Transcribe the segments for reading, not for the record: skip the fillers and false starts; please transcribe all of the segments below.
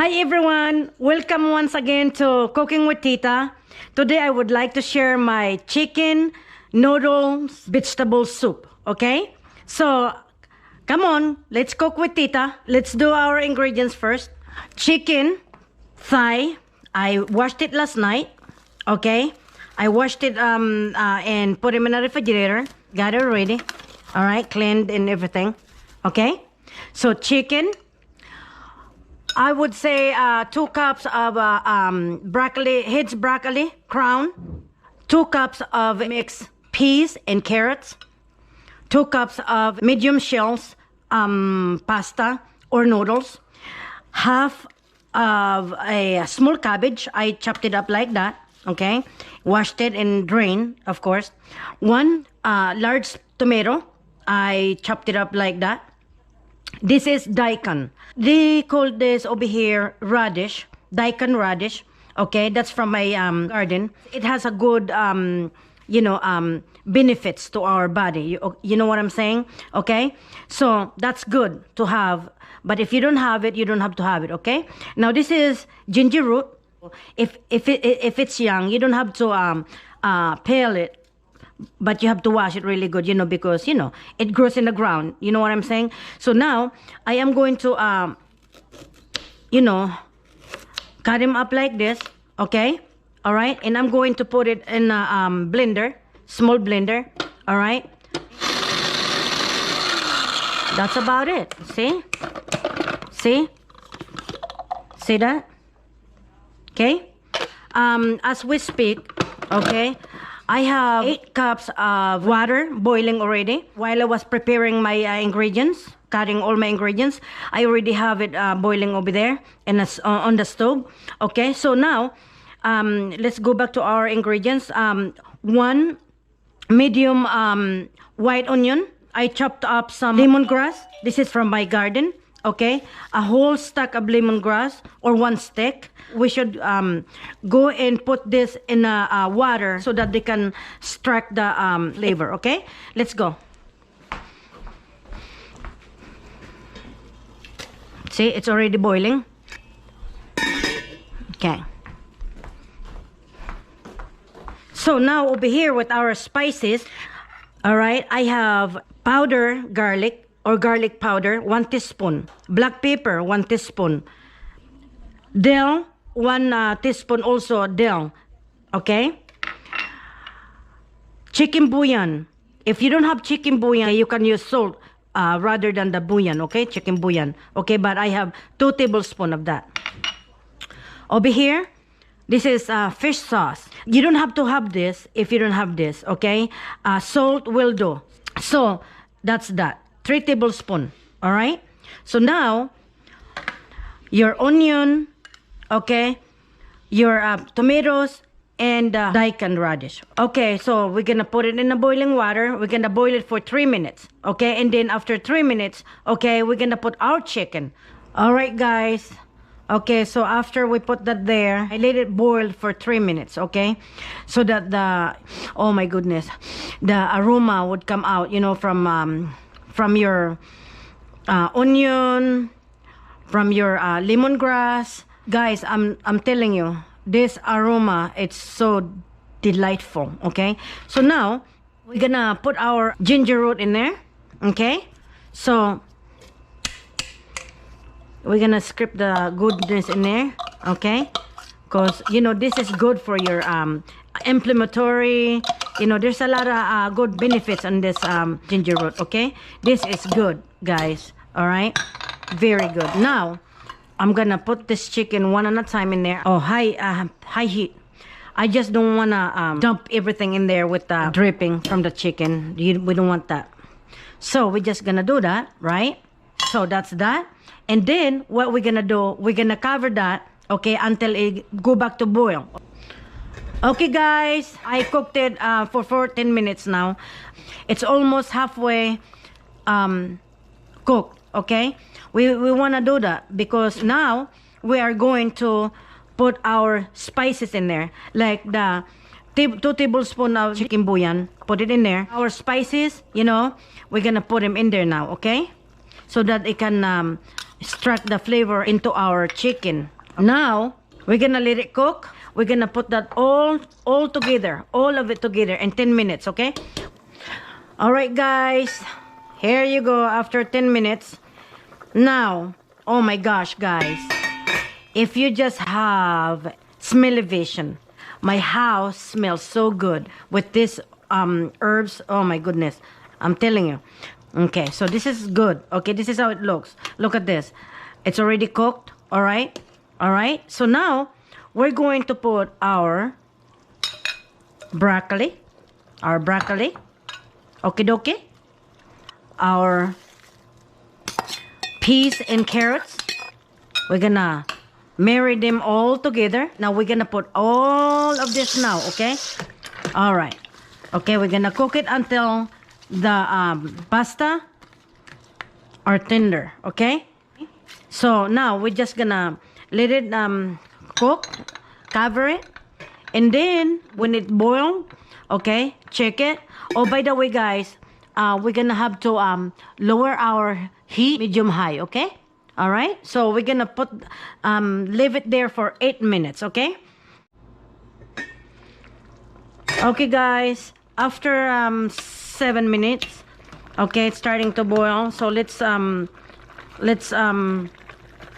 Hi everyone, welcome once again to Cooking with Tita. Today I would like to share my chicken noodles vegetable soup, okay? So, come on, let's cook with Tita. Let's do our ingredients first. Chicken thigh, I washed it last night, okay? I washed it and put it in the refrigerator. Got it ready, all right, cleaned and everything, okay? So chicken, I would say 2 cups of broccoli, Hidds broccoli, crown, 2 cups of mixed peas and carrots, 2 cups of medium shells pasta or noodles, half of a small cabbage. I chopped it up like that, okay? Washed it and drained, of course. 1 large tomato. I chopped it up like that. This is daikon. They call this over here radish, daikon radish. Okay, that's from my garden. It has a good, benefits to our body. You know what I'm saying? Okay, so that's good to have. But if you don't have it, you don't have to have it. Okay. Now this is ginger root. If it's young, you don't have to peel it. But you have to wash it really good, because, it grows in the ground. You know what I'm saying? So now, I am going to, cut him up like this, okay? All right? And I'm going to put it in a blender, small blender, all right? That's about it. See? See? See that? Okay? As we speak, okay? I have 8 cups of water boiling already. While I was preparing my ingredients, cutting all my ingredients, I already have it boiling over there and on the stove. Okay, so now let's go back to our ingredients. 1 medium white onion. I chopped up some lemongrass. This is from my garden. Okay, a whole stack of lemongrass or 1 stick. We should go and put this in water so that they can extract the flavor. Okay, let's go. See, it's already boiling. Okay. So now over here with our spices, all right, I have powder garlic or garlic powder, 1 teaspoon. Black pepper, 1 teaspoon. Dill, 1 teaspoon also dill. Okay? Chicken bouillon. If you don't have chicken bouillon, you can use salt rather than the bouillon. Okay? Chicken bouillon. Okay? But I have 2 tablespoons of that. Over here, this is fish sauce. You don't have to have this if you don't have this. Okay? Salt will do. So, that's that. 3 tablespoons. All right? So now, your onion, okay, your tomatoes, and daikon radish. Okay, so we're gonna put it in the boiling water. We're gonna boil it for 3 minutes. Okay, and then after 3 minutes, okay, we're gonna put our chicken. All right, guys. Okay, so after we put that there, I let it boil for 3 minutes, okay? So that oh my goodness, the aroma would come out, from your onion, from your lemongrass. Guys, I'm telling you, this aroma, it's so delightful. Okay, so now we're gonna put our ginger root in there. Okay, so we're gonna scrape the goodness in there. Okay, because this is good for your inflammatory. There's a lot of good benefits on this ginger root. Okay, this is good, guys. All right, very good. Now I'm gonna put this chicken one at a time in there. Oh, high heat. I just don't wanna dump everything in there with the dripping from the chicken. We don't want that. So we're just gonna do that, right? So that's that. And then what we're gonna do, we're gonna cover that, okay, until it go back to boil. Okay, guys, I cooked it for 14 minutes now. It's almost halfway cooked, okay? We want to do that because now we are going to put our spices in there. Like the 2 tablespoons of chicken bouillon, put it in there. Our spices, we're going to put them in there now, okay? So that it can extract the flavor into our chicken. Now, we're gonna let it cook. We're gonna put that all together, all of it together in 10 minutes, okay? All right, guys. Here you go after 10 minutes. Now, oh my gosh, guys. If you just have smell-o-vision, my house smells so good with this herbs. Oh my goodness. I'm telling you. Okay, so this is good. Okay, this is how it looks. Look at this. It's already cooked. All right. All right. So now we're going to put our broccoli. Our broccoli. Okie dokie. Our peas and carrots. We're gonna marry them all together. Now we're gonna put all of this now, okay? All right. Okay, we're gonna cook it until the pasta are tender, okay? So now we're just gonna let it cook, cover it, and then when it boils, okay, check it. Oh, by the way, guys, we're gonna have to lower our heat medium high, okay? All right, so we're gonna put leave it there for 8 minutes, okay? Okay, guys, after 7 minutes, okay, it's starting to boil. So let's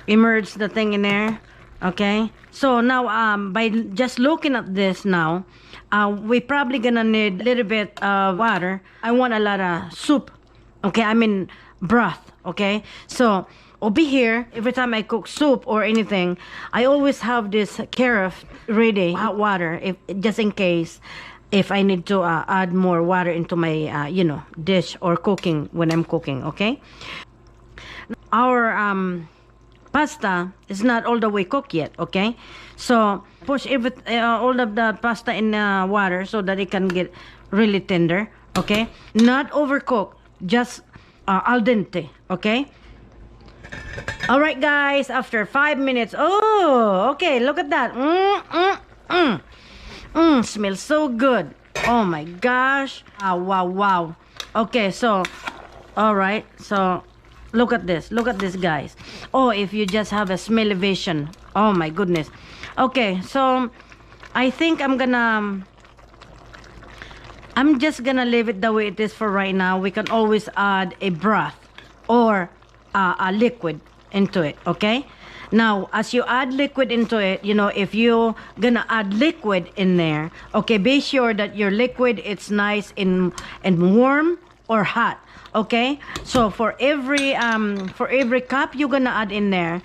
immerse the thing in there, okay? So now by just looking at this now, we probably gonna need a little bit of water. I want a lot of soup, okay? I mean broth, okay? So over here, every time I cook soup or anything, I always have this carafe ready, hot water, if just in case if I need to add more water into my dish or cooking when I'm cooking, okay? Our pasta is not all the way cooked yet, okay? So push all of the pasta in water so that it can get really tender, okay? Not overcooked, just al dente, okay? All right, guys, after 5 minutes. Oh, okay, look at that. Smells so good. Oh my gosh. Wow. Okay, so all right, so look at this, guys. Oh, if you just have a smell-o-vision. Oh my goodness. Okay, so I think I'm just gonna leave it the way it is for right now. We can always add a broth or a liquid into it, okay? Now, as you add liquid into it, if you're gonna add liquid in there, okay, be sure that your liquid it's nice and warm or hot, okay? So for every cup you're gonna add in there,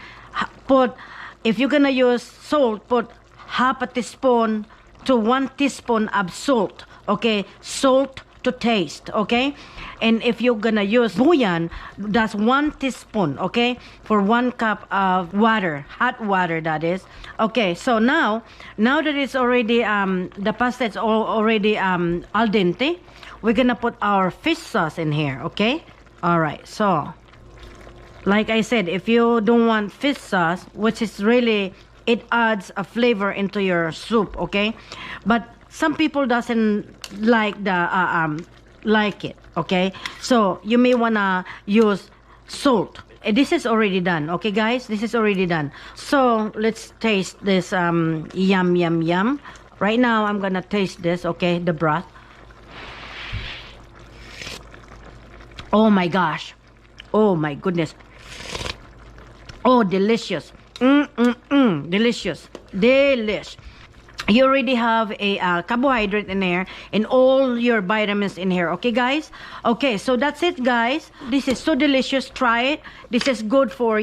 if you're gonna use salt, put half a teaspoon to 1 teaspoon of salt, okay? Salt to taste, okay? And if you're gonna use bouillon, that's 1 teaspoon, okay, for 1 cup of water, hot water that is. Okay, so now that it's already the pasta is already al dente, we're gonna put our fish sauce in here, okay? All right, so like I said, if you don't want fish sauce, which is really, it adds a flavor into your soup, okay? But some people doesn't like like it, okay? So you may wanna use salt. This is already done, okay, guys? This is already done. So let's taste this yum. Right now I'm gonna taste this, okay, the broth. Oh my gosh. Oh my goodness. Oh, delicious. Delicious. You already have a carbohydrate in there and all your vitamins in here, okay, guys? Okay, so that's it, guys. This is so delicious. Try it. This is good for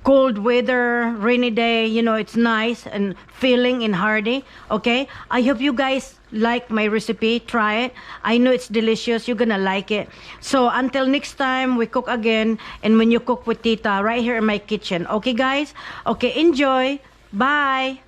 cold weather, rainy day. It's nice and filling and hearty, okay? I hope you guys like my recipe. Try it. I know it's delicious. You're gonna like it. So until next time we cook again, and when you cook with Tita right here in my kitchen, okay, guys? Okay, enjoy. Bye.